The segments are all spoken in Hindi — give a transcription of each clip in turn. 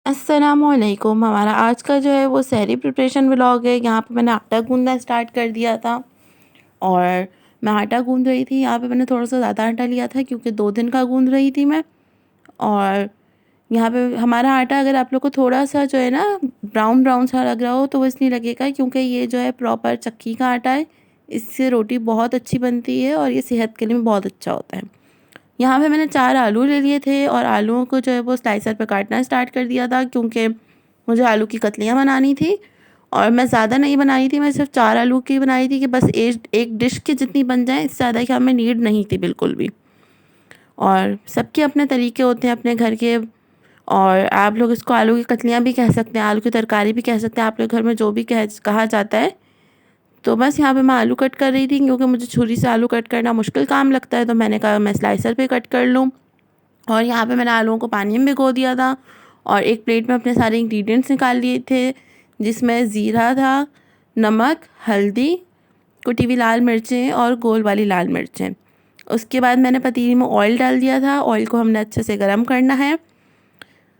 अस्सलामुअलैकुम। हमारा आज का जो है वो सहरी प्रिपरेशन व्लॉग है। यहाँ पे मैंने आटा गूँदना स्टार्ट कर दिया था और मैं आटा गूँध रही थी। यहाँ पे मैंने थोड़ा सा ज़्यादा आटा लिया था क्योंकि 2 दिन का गूँध रही थी मैं। और यहाँ पे हमारा आटा अगर आप लोग को थोड़ा सा जो है ना ब्राउन ब्राउन सा लग रहा हो तो वो इसलिए लगेगा क्योंकि ये जो है प्रॉपर चक्की का आटा है। इससे रोटी बहुत अच्छी बनती है और ये सेहत के लिए भी बहुत अच्छा होता है। यहाँ पे मैंने 4 आलू ले लिए थे और आलूओं को जो है वो स्लाइसर पे काटना स्टार्ट कर दिया था क्योंकि मुझे आलू की कतलियाँ बनानी थी। और मैं ज़्यादा नहीं बनाई थी, मैं सिर्फ 4 आलू की बनाई थी कि बस एक डिश की जितनी बन जाए, इससे ज़्यादा की हमें नीड नहीं थी बिल्कुल भी। और सबके अपने तरीके होते हैं अपने घर के। और आप लोग इसको आलू की कतलियाँ भी कह सकते हैं, आलू की तरकारी भी कह सकते हैं, आप लोग घर में जो भी कहा जाता है। तो बस यहाँ पे मैं आलू कट कर रही थी क्योंकि मुझे छुरी से आलू कट करना मुश्किल काम लगता है, तो मैंने कहा मैं स्लाइसर पे कट कर लूँ। और यहाँ पे मैंने आलूओं को पानी में भिगो दिया था और एक प्लेट में अपने सारे इंग्रेडिएंट्स निकाल लिए थे, जिसमें ज़ीरा था, नमक, हल्दी, कुटी हुई लाल मिर्चें और गोल वाली लाल मिर्चें। उसके बाद मैंने पतीली में ऑयल डाल दिया था। ऑयल को हमने अच्छे से गर्म करना है।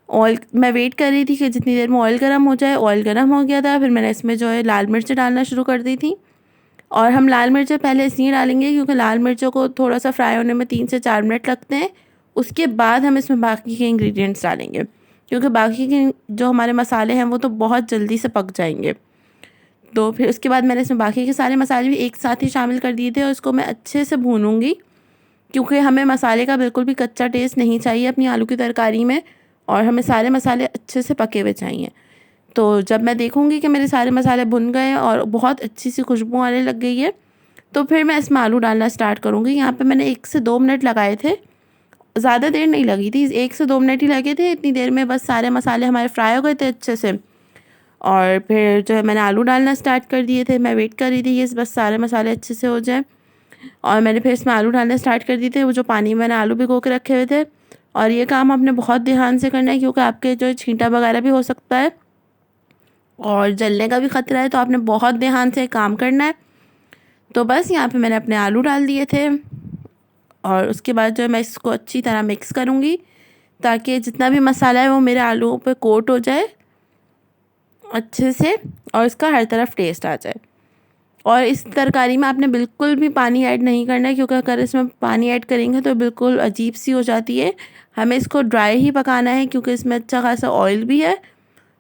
ऑयल मैं वेट कर रही थी कि जितनी देर में ऑयल गर्म हो जाए। ऑयल गर्म हो गया था, फिर मैंने इसमें जो है लाल मिर्चें डालना शुरू कर दी थी। और हम लाल मिर्चें पहले इसलिए डालेंगे क्योंकि लाल मिर्चों को थोड़ा सा फ्राई होने में 3 से 4 मिनट लगते हैं। उसके बाद हम इसमें बाकी के इंग्रेडिएंट्स डालेंगे क्योंकि बाकी के जो हमारे मसाले हैं वो तो बहुत जल्दी से पक जाएंगे। तो फिर उसके बाद मैंने इसमें बाकी के सारे मसाले भी एक साथ ही शामिल कर दिए थे और उसको मैं अच्छे से भूनूंगी क्योंकि हमें मसाले का बिल्कुल भी कच्चा टेस्ट नहीं चाहिए अपनी आलू की तरकारी में। और हमें सारे मसाले अच्छे से पके हुए चाहिए। तो जब मैं देखूंगी कि मेरे सारे मसाले भुन गए और बहुत अच्छी सी खुशबू आने लग गई है, तो फिर मैं इसमें आलू डालना स्टार्ट करूँगी। यहाँ पे मैंने 1 से 2 मिनट लगाए थे, ज़्यादा देर नहीं लगी थी, 1 से 2 मिनट ही लगे थे। इतनी देर में बस सारे मसाले हमारे फ्राई हो गए थे अच्छे से। और फिर जो है मैंने आलू डालना स्टार्ट कर दिए थे। मैं वेट कर रही थी कि बस सारे मसाले अच्छे से हो जाएँ और मैंने फिर इसमें आलू डालना स्टार्ट कर दिए थे, वो जो पानी में मैंने आलू भिगो के रखे हुए थे। और ये काम आपने बहुत ध्यान से करना है क्योंकि आपके जो छींटा वगैरह भी हो सकता है और जलने का भी ख़तरा है, तो आपने बहुत ध्यान से काम करना है। तो बस यहाँ पे मैंने अपने आलू डाल दिए थे और उसके बाद जो है मैं इसको अच्छी तरह मिक्स करूँगी ताकि जितना भी मसाला है वो मेरे आलूओं पे कोट हो जाए अच्छे से और इसका हर तरफ टेस्ट आ जाए। और इस तरकारी में आपने बिल्कुल भी पानी ऐड नहीं करना है क्योंकि अगर इसमें पानी ऐड करेंगे तो बिल्कुल अजीब सी हो जाती है। हमें इसको ड्राई ही पकाना है क्योंकि इसमें अच्छा खासा ऑयल भी है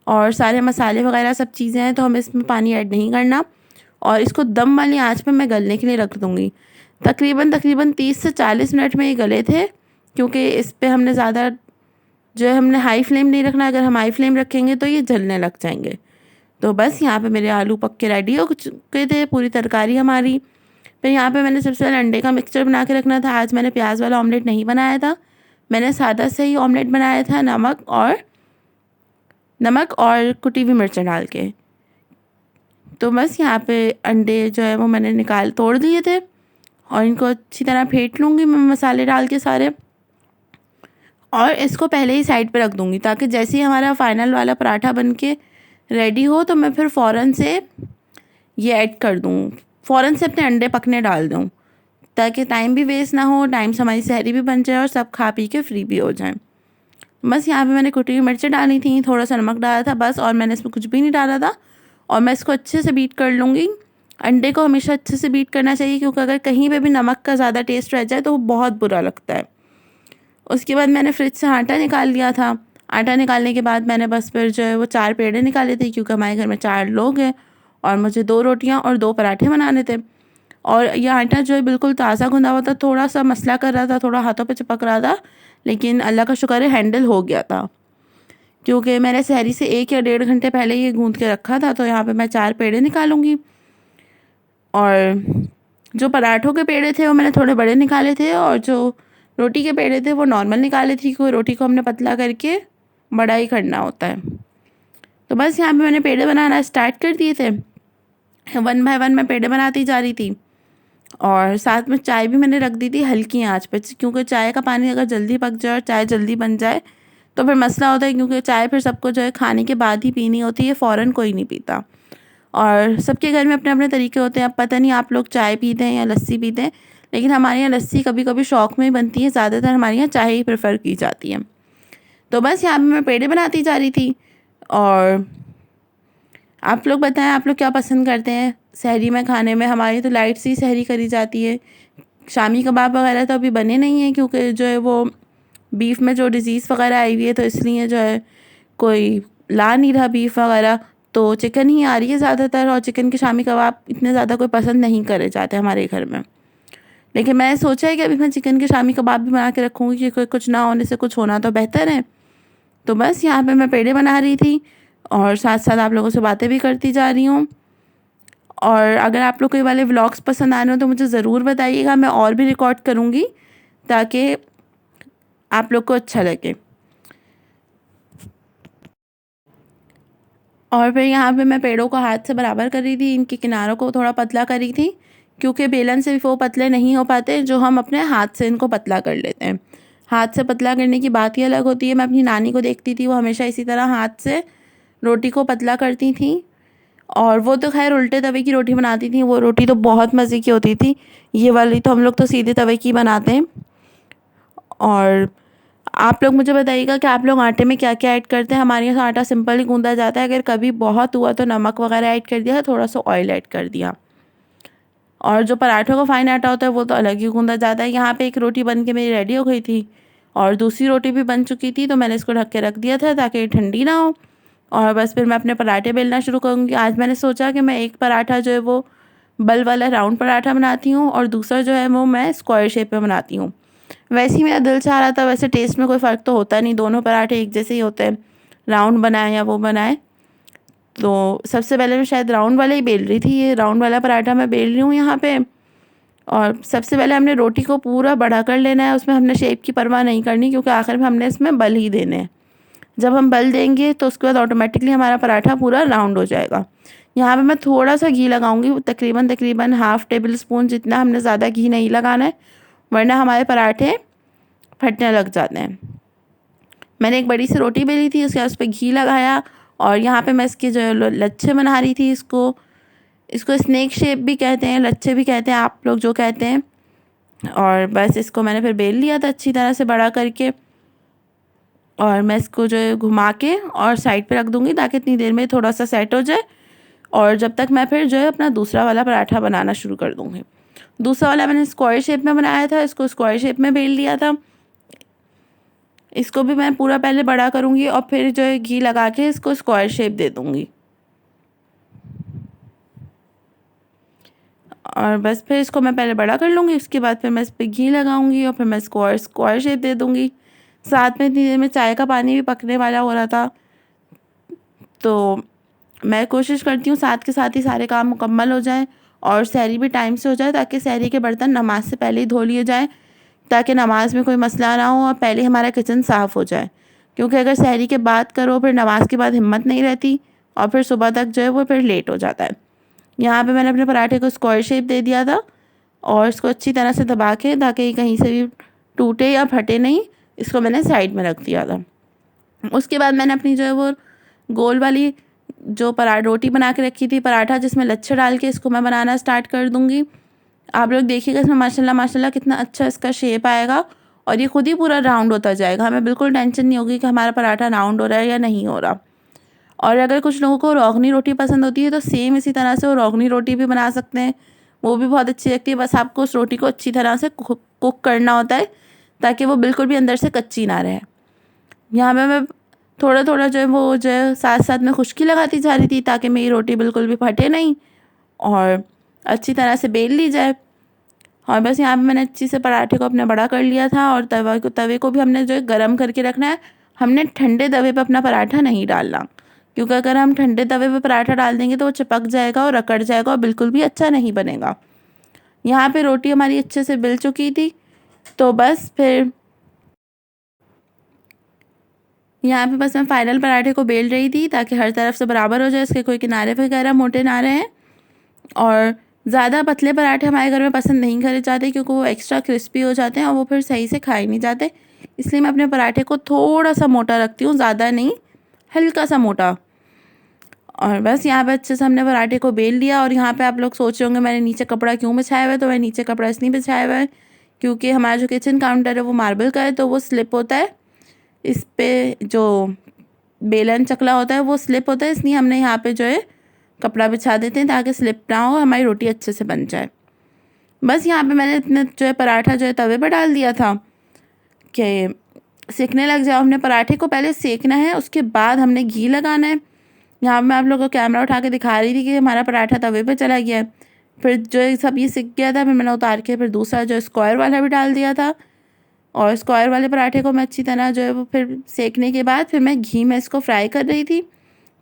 और सारे मसाले वगैरह सब चीज़ें हैं, तो हमें इसमें पानी ऐड नहीं करना। और इसको दम वाली आंच पे मैं गलने के लिए रख दूँगी। तकरीबन तकरीबन 30 से 40 मिनट में ये गले थे क्योंकि इस पे हमने ज़्यादा जो है हमने हाई फ्लेम नहीं रखना। अगर हम हाई फ्लेम रखेंगे तो ये जलने लग जाएंगे। तो बस यहाँ पे मेरे आलू पक के रेडी हो चुके थे, पूरी तरकारी हमारी। फिर यहाँ पे मैंने सबसे पहले अंडे का मिक्सचर बना के रखना था। आज मैंने प्याज वाला ऑमलेट नहीं बनाया था, मैंने सादा से ही ऑमलेट बनाया था, नमक और कुटी हुई मिर्चें डाल के। तो बस यहाँ पे अंडे जो है वो मैंने तोड़ दिए थे और इनको अच्छी तरह फेंट लूँगी मैं मसाले डाल के सारे। और इसको पहले ही साइड पे रख दूँगी ताकि जैसे ही हमारा फाइनल वाला पराठा बन के रेडी हो तो मैं फिर फ़ौरन से ये ऐड कर दूँ, फ़ौरन से अपने अंडे पकने डाल दूँ ताकि टाइम भी वेस्ट ना हो, टाइम से हमारी सहरी भी बन जाए और सब खा पी के फ्री भी हो जाएँ। बस यहाँ पे मैंने कुटी हुई मिर्चें डाली थी, थोड़ा सा नमक डाला था बस, और मैंने इसमें कुछ भी नहीं डाला था। और मैं इसको अच्छे से बीट कर लूँगी। अंडे को हमेशा अच्छे से बीट करना चाहिए क्योंकि अगर कहीं पे भी नमक का ज़्यादा टेस्ट रह जाए तो वो बहुत बुरा लगता है। उसके बाद मैंने फ्रिज से आटा निकाल लिया था। आटा निकालने के बाद मैंने बस फिर जो है वो 4 पेड़े निकाले थे क्योंकि हमारे घर में 4 लोग हैं और मुझे 2 रोटियाँ और 2 पराठे बनाने थे। और ये आटा जो है बिल्कुल ताज़ा गूँधा हुआ था, थोड़ा सा मसला कर रहा था, थोड़ा हाथों पे चिपक रहा था, लेकिन अल्लाह का शुक्र है हैंडल हो गया था क्योंकि मैंने सहरी से 1 या 1.5 घंटे पहले ये गूँध के रखा था। तो यहाँ पे मैं 4 पेड़े निकालूंगी। और जो पराठों के पेड़े थे वो मैंने थोड़े बड़े निकाले थे और जो रोटी के पेड़े थे वो नॉर्मल निकाले थे क्योंकि रोटी को हमने पतला करके बड़ा ही करना होता है। तो बस यहाँ पे मैंने पेड़े बनाना स्टार्ट कर दिए थे। 1 बाय 1 मैं पेड़े बनाती जा रही थी और साथ में चाय भी मैंने रख दी थी हल्की आंच पे क्योंकि चाय का पानी अगर जल्दी पक जाए और चाय जल्दी बन जाए तो फिर मसला होता है क्योंकि चाय फिर सबको जो है खाने के बाद ही पीनी होती है, फ़ौरन कोई नहीं पीता। और सबके घर में अपने अपने तरीके होते हैं। अब पता नहीं आप लोग चाय पीते हैं या लस्सी पीते हैं, लेकिन हमारे यहाँ लस्सी कभी कभी शौक़ में ही बनती है, ज़्यादातर हमारे यहाँ चाय ही प्रेफर की जाती है। तो बस यहाँ पे मैं पेड़े बनाती जा रही थी। और आप लोग बताएं, आप लोग क्या पसंद करते हैं सहरी में खाने में? हमारी तो लाइट सी सहरी करी जाती है। शामी कबाब वगैरह तो अभी बने नहीं हैं, क्योंकि जो है वो बीफ में जो डिज़ीज़ वगैरह आई हुई है, तो इसलिए जो है कोई ला नहीं रहा बीफ वगैरह, तो चिकन ही आ रही है ज़्यादातर। और चिकन के शामी कबाब इतने ज़्यादा कोई पसंद नहीं करे जाते हमारे घर में। लेकिन मैंने सोचा है कि अभी मैं चिकन के शामी कबाब भी बना के रखूँगी, क्योंकि कुछ ना होने से कुछ होना तो बेहतर है। तो बस यहाँ पे मैं पेड़े बना रही थी और साथ साथ आप लोगों से बातें भी करती जा रही हूँ। और अगर आप लोग को ये वाले व्लॉग्स पसंद आ रहे हो तो मुझे ज़रूर बताइएगा, मैं और भी रिकॉर्ड करूँगी ताकि आप लोग को अच्छा लगे। और फिर यहाँ पे मैं पेड़ों को हाथ से बराबर कर रही थी, इनके किनारों को थोड़ा पतला कर रही थी, क्योंकि बेलन से वो पतले नहीं हो पाते जो हम अपने हाथ से इनको पतला कर लेते हैं। हाथ से पतला करने की बात ही अलग होती है। मैं अपनी नानी को देखती थी, वो हमेशा इसी तरह हाथ से रोटी को पतला करती थी। और वो तो खैर उल्टे तवे की रोटी बनाती थी, वो रोटी तो बहुत मज़े की होती थी। ये वाली तो हम लोग तो सीधे तवे की बनाते हैं। और आप लोग मुझे बताइएगा कि आप लोग आटे में क्या क्या ऐड करते हैं। हमारे यहाँ आटा सिंपल ही गूंदा जाता है, अगर कभी बहुत हुआ तो नमक वगैरह ऐड कर दिया, थोड़ा सा ऑयल ऐड कर दिया। और जो पराठों का फाइन आटा होता है वो तो अलग ही गूंदा जाता है। यहाँ पे एक रोटी बन के मेरी रेडी हो गई थी और दूसरी रोटी भी बन चुकी थी, तो मैंने इसको ढक के रख दिया था ताकि ये ठंडी ना हो। और बस फिर मैं अपने पराठे बेलना शुरू करूँगी। आज मैंने सोचा कि मैं एक पराठा जो है वो बल वाला राउंड पराठा बनाती हूँ और दूसरा जो है वो मैं स्क्वायर शेप में बनाती हूँ। वैसे ही मेरा दिल चाह रहा था, वैसे टेस्ट में कोई फ़र्क तो होता नहीं, दोनों पराठे एक जैसे ही होते हैं, राउंड बनाए या वो बनाए। तो सबसे पहले मैं शायद राउंड वाला ही बेल रही थी, ये राउंड वाला पराठा मैं बेल रही हूँ यहाँ पे। और सबसे पहले हमने रोटी को पूरा बड़ा कर लेना है, उसमें हमने शेप की परवाह नहीं करनी, क्योंकि आखिर में हमने इसमें बल ही देने हैं। जब हम बल देंगे तो उसके बाद ऑटोमेटिकली हमारा पराठा पूरा राउंड हो जाएगा। यहाँ पे मैं थोड़ा सा घी लगाऊंगी, तकरीबन तकरीबन 1/2 टेबल स्पून जितना, हमने ज़्यादा घी नहीं लगाना है वरना हमारे पराठे फटने लग जाते हैं। मैंने एक बड़ी सी रोटी बेली थी, उसके बाद उस पर घी लगाया और यहाँ पे मैं इसके जो लच्छे बना रही थी। इसको इसको स्नैक शेप भी कहते हैं, लच्छे भी कहते हैं, आप लोग जो कहते हैं। और बस इसको मैंने फिर बेल लिया था अच्छी तरह से बड़ा करके, और मैं इसको जो है घुमा के और साइड पे रख दूँगी ताकि इतनी देर में थोड़ा सा सेट हो जाए। और जब तक मैं फिर जो है अपना दूसरा वाला पराठा बनाना शुरू कर दूँगी। दूसरा वाला मैंने स्क्वायर शेप में बनाया था, इसको स्क्वायर शेप में बेल लिया था। इसको भी मैं पूरा पहले बड़ा करूँगी और फिर जो है घी लगा के इसको स्क्वायर शेप दे दूँगी। और बस फिर इसको मैं पहले बड़ा कर लूँगी, उसके बाद फिर मैं इस पर घी लगाऊँगी और फिर मैं स्क्वायर शेप दे दूँगी। साथ में इतनी देर में चाय का पानी भी पकने वाला हो रहा था, तो मैं कोशिश करती हूँ साथ के साथ ही सारे काम मुकम्मल हो जाएं और सहरी भी टाइम से हो जाए, ताकि सहरी के बर्तन नमाज से पहले ही धो लिए जाएं, ताकि नमाज में कोई मसला ना हो और पहले हमारा किचन साफ़ हो जाए। क्योंकि अगर सहरी के बाद करो फिर नमाज के बाद हिम्मत नहीं रहती और फिर सुबह तक जो है वो फिर लेट हो जाता है। यहाँ पे मैंने अपने पराठे को स्क्वायर शेप दे दिया था और इसको अच्छी तरह से दबा के, ताकि कहीं से भी टूटे या फटे नहीं, इसको मैंने साइड में रख दिया था। उसके बाद मैंने अपनी जो है वो गोल वाली जो रोटी बना के रखी थी पराठा, जिसमें लच्छे डाल के, इसको मैं बनाना स्टार्ट कर दूँगी। आप लोग देखिएगा इसमें माशाल्लाह माशाल्लाह कितना अच्छा इसका शेप आएगा और ये खुद ही पूरा राउंड होता जाएगा। हमें बिल्कुल टेंशन नहीं होगी कि हमारा पराठा राउंड हो रहा है या नहीं हो रहा। और अगर कुछ लोगों को रोगनी रोटी पसंद होती है तो सेम इसी तरह से वो रोगनी रोटी भी बना सकते हैं, वो भी बहुत अच्छी लगती है। बस आपको उस रोटी को अच्छी तरह से कुक करना होता है ताकि वो बिल्कुल भी अंदर से कच्ची ना रहे। यहाँ पे मैं थोड़ा थोड़ा जो है वो जो है साथ साथ में खुश्की लगाती जा रही थी, ताकि मेरी रोटी बिल्कुल भी फटे नहीं और अच्छी तरह से बेल ली जाए। और बस यहाँ पे मैंने अच्छी से पराठे को अपने बड़ा कर लिया था और तवे को भी हमने जो है गर्म करके रखना है। हमने ठंडे तवे पे अपना पराठा नहीं डालना, क्योंकि अगर हम ठंडे तवे पे पराठा डाल देंगे तो वो चिपक जाएगा और अकड़ जाएगा और बिल्कुल भी अच्छा नहीं बनेगा। यहाँ पे रोटी हमारी अच्छे से बिल चुकी थी, तो बस फिर यहाँ पे बस मैं फाइनल पराठे को बेल रही थी ताकि हर तरफ से बराबर हो जाए, इसके कोई किनारे वगैरह मोटे ना रहें। और ज़्यादा पतले पराठे हमारे घर में पसंद नहीं करे जाते, क्योंकि वो एक्स्ट्रा क्रिस्पी हो जाते हैं और वो फिर सही से खाए नहीं जाते। इसलिए मैं अपने पराठे को थोड़ा सा मोटा रखती हूँ, ज़्यादा नहीं, हल्का सा मोटा। और बस यहाँ पे अच्छे से हमने पराठे को बेल लिया। और यहाँ पे आप लोग सोच रहे होंगे मैंने नीचे कपड़ा क्यों बिछाया हुआ है, तो मैं नीचे कपड़ा इसलिए बिछाया हुआ है क्योंकि हमारा जो किचन काउंटर है वो मार्बल का है, तो वो स्लिप होता है, इस पे जो बेलन चकला होता है वो स्लिप होता है, इसलिए हमने यहाँ पे जो है कपड़ा बिछा देते हैं ताकि स्लिप ना हो, हमारी रोटी अच्छे से बन जाए। बस यहाँ पे मैंने इतने जो है पराठा जो है तवे पर डाल दिया था कि सेकने लग जाओ। हमने पराठे को पहले सेकना है, उसके बाद हमने घी लगाना है। यहाँ मैं आप लोगों को कैमरा उठा के दिखा रही थी कि हमारा पराठा तवे पे चला गया है। फिर जो है सब ये सिक गया था, फिर मैंने उतार के फिर दूसरा जो स्क्वायर वाला भी डाल दिया था। और स्क्वायर वाले पराठे को मैं अच्छी तरह जो है वो फिर सेकने के बाद फिर मैं घी में इसको फ्राई कर रही थी।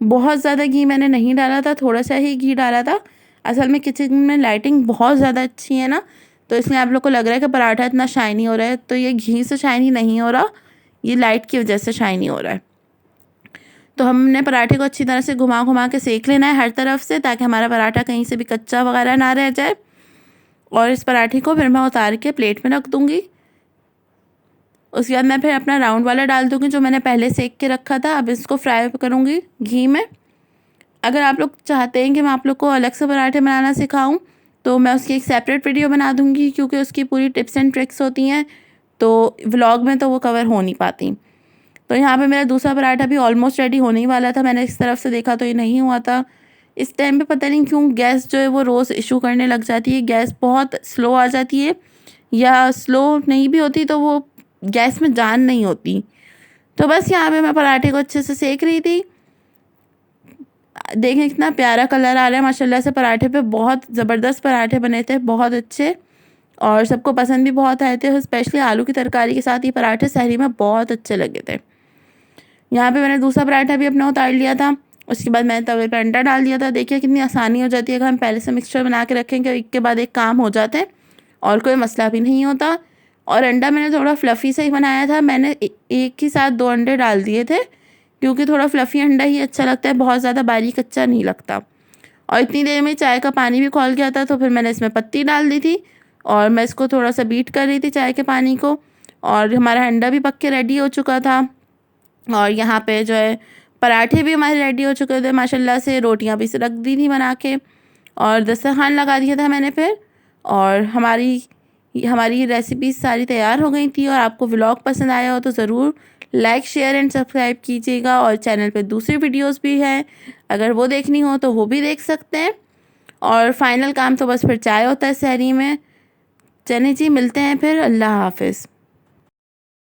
बहुत ज़्यादा घी मैंने नहीं डाला था, थोड़ा सा ही घी डाला था। असल में किचन में लाइटिंग बहुत ज़्यादा अच्छी है ना, तो इसलिए आप लोग को लग रहा है कि पराठा इतना शाइनी हो रहा है, तो ये घी से शाइनी नहीं हो रहा, ये लाइट की वजह से शाइनी हो रहा है। तो हमने पराठे को अच्छी तरह से घुमा घुमा के सेक लेना है हर तरफ से, ताकि हमारा पराठा कहीं से भी कच्चा वगैरह ना रह जाए। और इस पराठे को फिर मैं उतार के प्लेट में रख दूँगी। उसके बाद मैं फिर अपना राउंड वाला डाल दूँगी जो मैंने पहले सेक के रखा था। अब इसको फ्राई करूँगी घी में। अगर आप लोग चाहते हैं कि मैं आप लोग को अलग से पराठे बनाना सिखाऊं, तो मैं उसकी एक सेपरेट वीडियो बना दूँगी, क्योंकि उसकी पूरी टिप्स एंड ट्रिक्स होती हैं, तो व्लॉग में तो वो कवर हो नहीं पाती। तो यहाँ पे मेरा दूसरा पराठा भी ऑलमोस्ट रेडी होने ही वाला था। मैंने इस तरफ से देखा तो ये नहीं हुआ था। इस टाइम पे पता नहीं क्यों गैस जो है वो रोज़ इशू करने लग जाती है, गैस बहुत स्लो आ जाती है, या स्लो नहीं भी होती तो वो गैस में जान नहीं होती। तो बस यहाँ पे मैं पराठे को अच्छे से सेक रही थी। देखें कितना प्यारा कलर आ रहा है माशाल्लाह से पराठे पे। बहुत ज़बरदस्त पराठे बने थे, बहुत अच्छे, और सबको पसंद भी बहुत आए थे। स्पेशली आलू की तरकारी के साथ ये पराठे सहरी में बहुत अच्छे लगे थे। यहाँ पे मैंने दूसरा पराठा भी अपना उतार लिया था। उसके बाद मैंने तवे पर अंडा डाल दिया था। देखिए कितनी आसानी हो जाती है अगर हम पहले से मिक्सचर बना के रखें कि एक के बाद एक काम हो जाते हैं और कोई मसला भी नहीं होता। और अंडा मैंने थोड़ा फ्लफ़ी से ही बनाया था। मैंने एक ही साथ 2 अंडे डाल दिए थे, क्योंकि थोड़ा फ्लफ़ी अंडा ही अच्छा लगता है, बहुत ज़्यादा बारीक कच्चा नहीं लगता। और इतनी देर में चाय का पानी भी खौल गया था, तो फिर मैंने इसमें पत्ती डाल दी थी और मैं इसको थोड़ा सा बीट कर रही थी चाय के पानी को। और हमारा अंडा भी पक के रेडी हो चुका था। और यहाँ पे जो है पराठे भी हमारे रेडी हो चुके थे माशाल्लाह से। रोटियाँ भी रख दी थी बना के और दस्तरखान लगा दिया था मैंने फिर। और हमारी रेसिपी सारी तैयार हो गई थी। और आपको व्लॉग पसंद आया हो तो ज़रूर लाइक शेयर एंड सब्सक्राइब कीजिएगा। और चैनल पे दूसरी वीडियोस भी हैं, अगर वो देखनी हो तो वो भी देख सकते हैं। और फाइनल काम तो बस फिर चाय होता है सहरी में। चलिए जी, मिलते हैं फिर। अल्लाह हाफ़िज़।